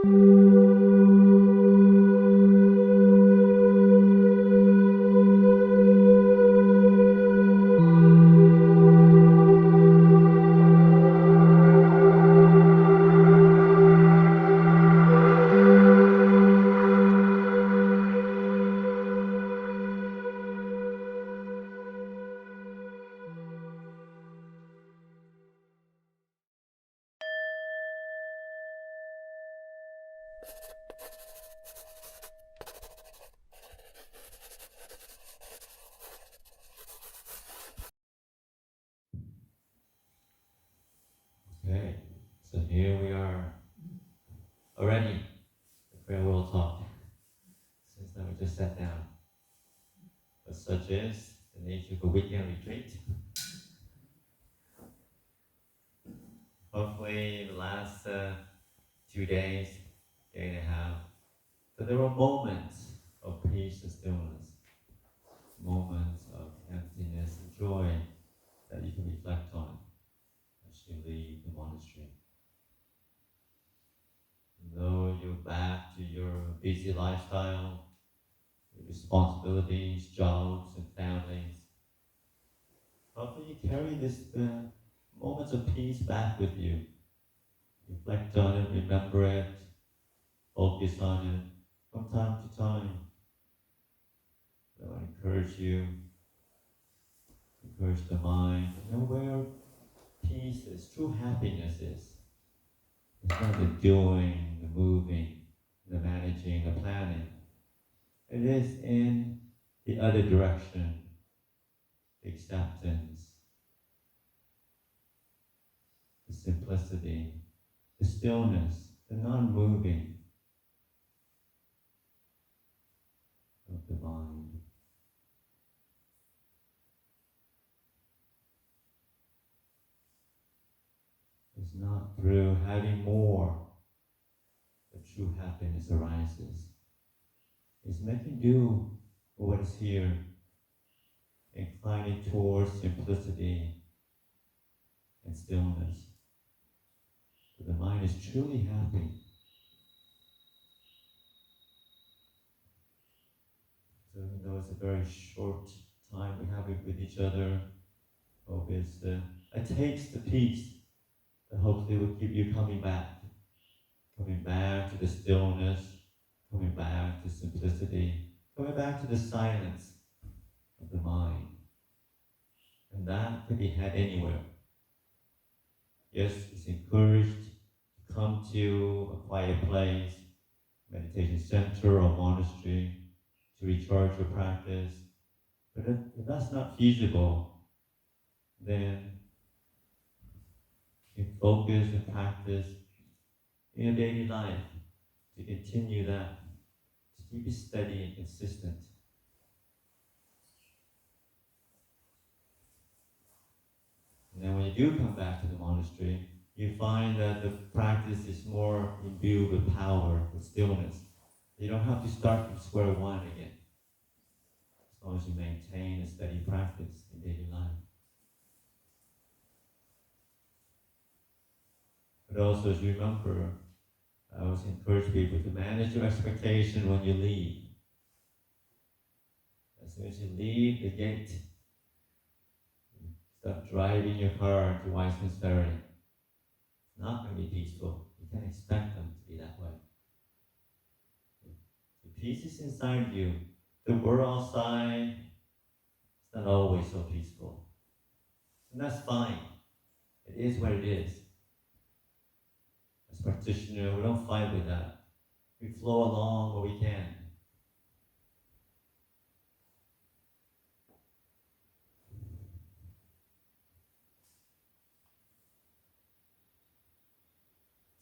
Okay, so here we are already, the farewell talk. Since then we just sat down. But such is the nature of a weekend retreat. Hopefully the last 2 days, day and a half, so there were moments of peace and stillness, moments of emptiness and joy that you can reflect on as you leave the monastery. Though you're back to your busy lifestyle, your responsibilities, jobs, and families, hopefully you carry this moments of peace back with you. Reflect on it, remember it, focus on it from time to time. So I encourage you, encourage the mind to know where peace is, true happiness is. It's not the doing, the moving, the managing, the planning. It is in the other direction, the acceptance, the simplicity, the stillness, the non-moving of the mind. It's not through having more that true happiness arises. It's making do with what is here, inclining towards simplicity and stillness. So the mind is truly happy. So even though it's a very short time we have with each other, hope it's a taste of peace that hopefully will keep you coming back to the stillness, coming back to simplicity, coming back to the silence of the mind. And that can be had anywhere. Yes, it's encouraged to come to a quiet place, meditation center or monastery, to recharge your practice. But if that's not feasible, then you focus and practice in your daily life to continue that, to keep it steady and consistent. And then when you do come back to the monastery, you find that the practice is more imbued with power, with stillness. You don't have to start from square one again, as long as you maintain a steady practice in daily life. But also, as you remember, I always encourage people to manage your expectation when you leave. As soon as you leave the gate, start driving your car to Weissman's Ferry. It's not going to be peaceful. You can't expect them to be that way. The peace is inside you. The world outside is not always so peaceful. And that's fine. It is what it is. As practitioners, we don't fight with that. We flow along where we can.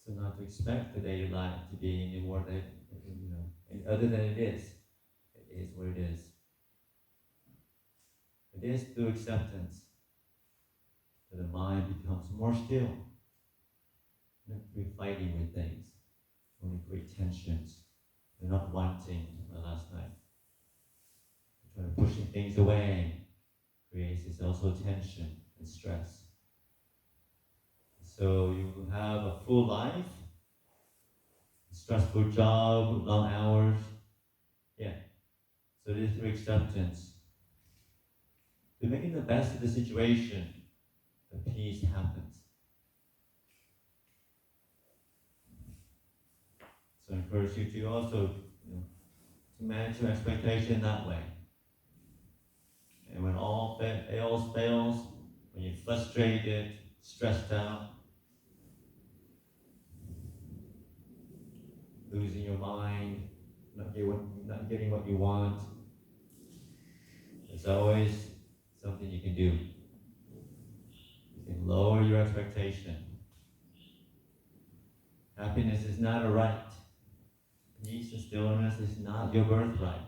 So not to expect the daily life to be any more than, other than it is. It is what it is. It is through acceptance that the mind becomes more still. Not through fighting with things, only create tensions. They're not wanting, last night. Trying to pushing things away creates this also tension and stress. So you have a full life, it's stressful job, long hours. Yeah. So it is through acceptance. Through making the best of the situation, the peace happens. So I encourage you to also, to manage your expectation that way. And when all else fails, when you're frustrated, stressed out, losing your mind, not getting what you want, there's always something you can do. You can lower your expectation. Happiness is not a right. Peace and stillness is not your birthright.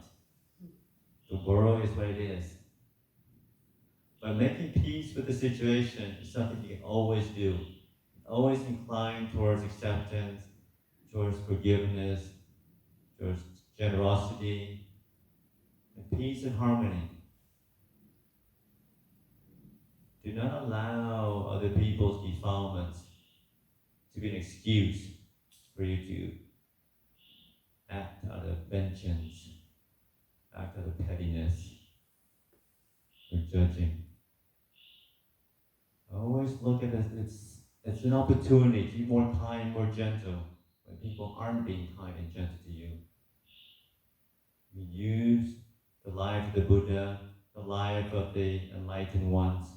The world is what it is. But making peace with the situation is something you can always do. Always incline towards acceptance, towards forgiveness, towards generosity, and peace and harmony. Do not allow other people's defilements to be an excuse for you to act out of vengeance, act out of pettiness, or judging. Always look at it as it's an opportunity to be more kind, more gentle, when people aren't being kind and gentle to you. You use the life of the Buddha, the life of the enlightened ones,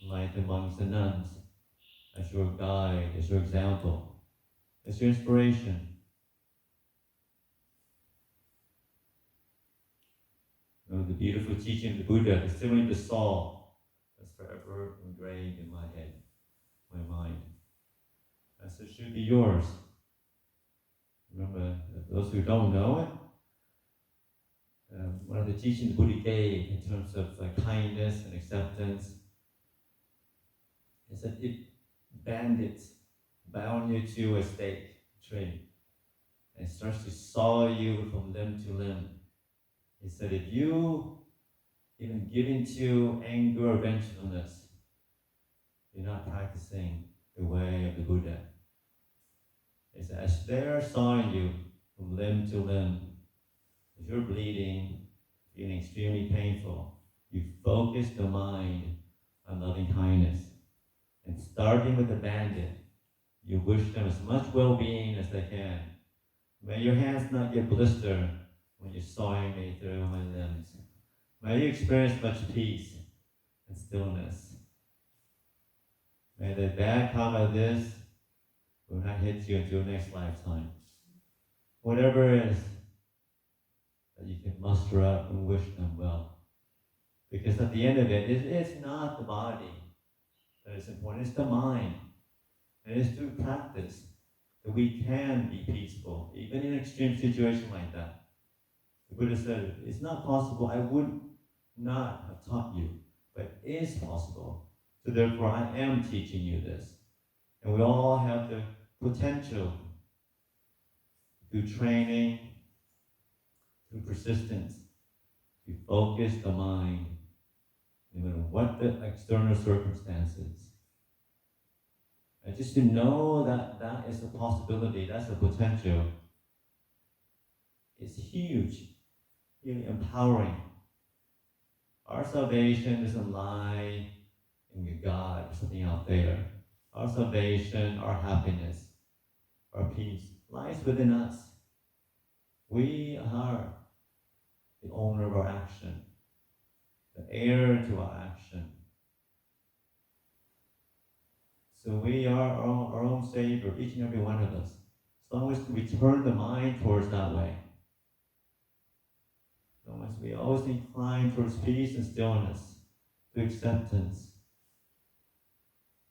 enlightened monks and nuns, as your guide, as your example, as your inspiration. The beautiful teaching of the Buddha, the similar to Saul, that's forever engraved in my head, my mind. And so it should be yours. Remember, those who don't know it, one of the teachings the Buddha gave in terms of kindness and acceptance is that if bandits bound you to a stake tree and starts to saw you from limb to limb, he said, if you even give into anger or vengefulness, you're not practicing the way of the Buddha. He said, as they're sawing you from limb to limb, as you're bleeding, feeling extremely painful, you focus the mind on loving kindness. And starting with the bandit, you wish them as much well-being as they can. May your hands not get blistered when you're sawing me through my limbs. May you experience much peace and stillness. May the bad karma of this will not hit you until next lifetime. Whatever it is that you can muster up and wish them well. Because at the end of it, it's not the body that is important, it's the mind. And it's through practice that we can be peaceful, even in an extreme situation like that. The Buddha said, it's not possible, I would not have taught you, but it is possible. So therefore, I am teaching you this. And we all have the potential through training, through persistence, to focus the mind, no matter what the external circumstances. And just to know that that is a possibility, that's a potential, it's huge, really empowering. Our salvation doesn't lie in a God or something out there. Our salvation, our happiness, our peace lies within us. We are the owner of our action, the heir to our action. So we are our own Savior, each and every one of us. As long as we turn the mind towards that way, as long as we always incline towards peace and stillness, to acceptance,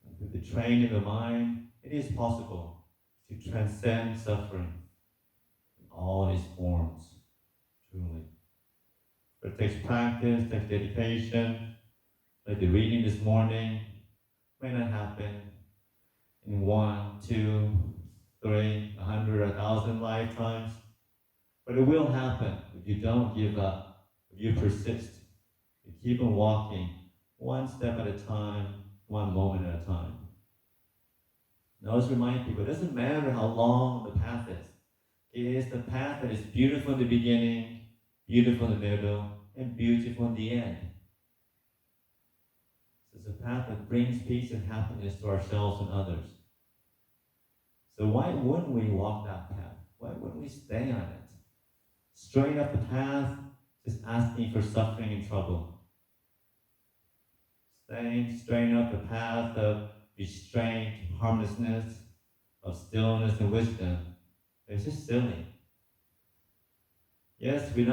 and through the training of the mind, it is possible to transcend suffering in all its forms, truly. But it takes practice, it takes dedication. Like the reading this morning may not happen in 1, 2, 3, 100, 1,000 lifetimes. But it will happen if you don't give up, if you persist, you keep on walking one step at a time, one moment at a time. And I always remind people, it doesn't matter how long the path is. It is the path that is beautiful in the beginning, beautiful in the middle, and beautiful in the end. So it's a path that brings peace and happiness to ourselves and others. So why wouldn't we walk that path? Why wouldn't we stay on it? Straight up the path, just asking for suffering and trouble. Staying straight up the path of restraint, harmlessness, of stillness and wisdom. It's just silly. Yes, we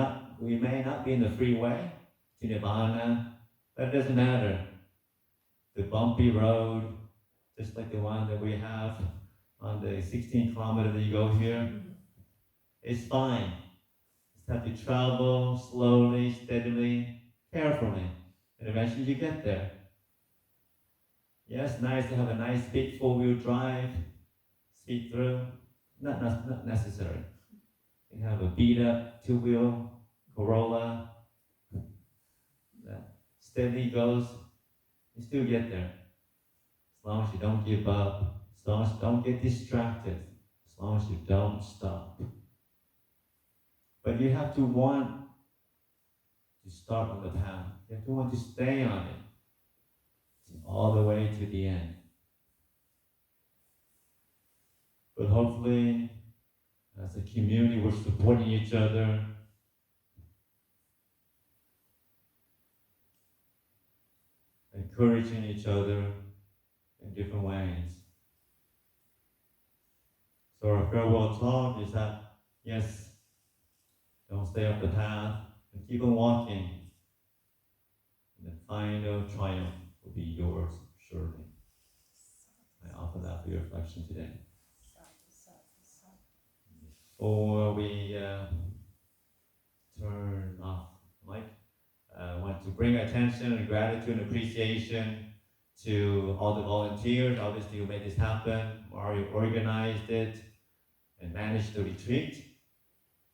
may not be in the freeway to Nibbana, but it doesn't matter. The bumpy road, just like the one that we have on the 16 kilometer that you go here, it's fine. Just have to travel slowly, steadily, carefully, and eventually you get there. Yes, nice to have a nice big four-wheel drive, speed through, not necessary. You can have a beat-up two-wheel Corolla that steadily goes, you still get there. As long as you don't give up, as long as you don't get distracted, as long as you don't stop. But you have to want to start on the path. You have to want to stay on it all the way to the end. But hopefully, as a community, we're supporting each other. Encouraging each other in different ways. So our farewell talk is that, yes, don't stay off the path and keep on walking. And the final triumph will be yours, surely. I offer that for your reflection today. Before we turn off the mic, I want to bring attention and gratitude and appreciation to all the volunteers, obviously, who made this happen. Mari organized it and managed the retreat.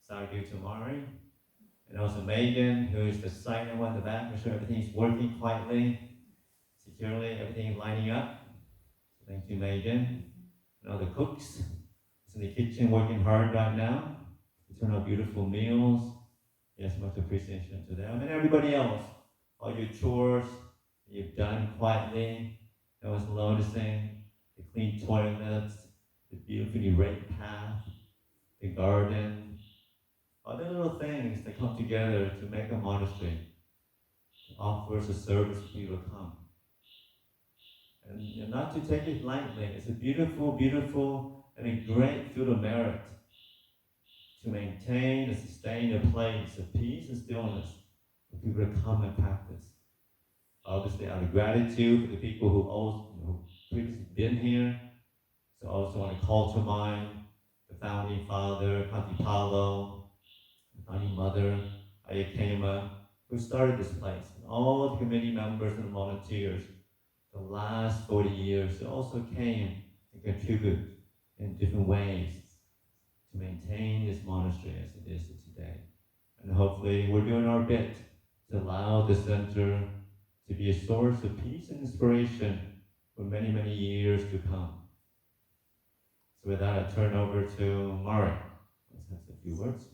Thank you to Mari. And also Megan, who is the silent one in the back, make sure everything's working quietly, securely, everything is lining up. So thank you, Megan. And all the cooks in the kitchen working hard right now to turn out beautiful meals. Yes, much appreciation to them. And everybody else, all your chores that you've done quietly, no one's noticing, the clean toilets, the beautifully raked path, the garden, all the little things that come together to make a monastery, to offer us a service for people to come. And not to take it lightly, it's a beautiful, beautiful, and a great field of merit to maintain and sustain a place of peace and stillness for people to come and practice. Obviously, out of gratitude for the people who previously been here, so I also want to call to mind the founding father, Kanti Palo, the founding mother, Ayakema, who started this place, and all the committee members and volunteers. The last 40 years, they also came and contribute in different ways to maintain this monastery as it is today. And hopefully we're doing our bit to allow the center to be a source of peace and inspiration for many, many years to come. So with that, I turn over to Mari. Let's have a few words.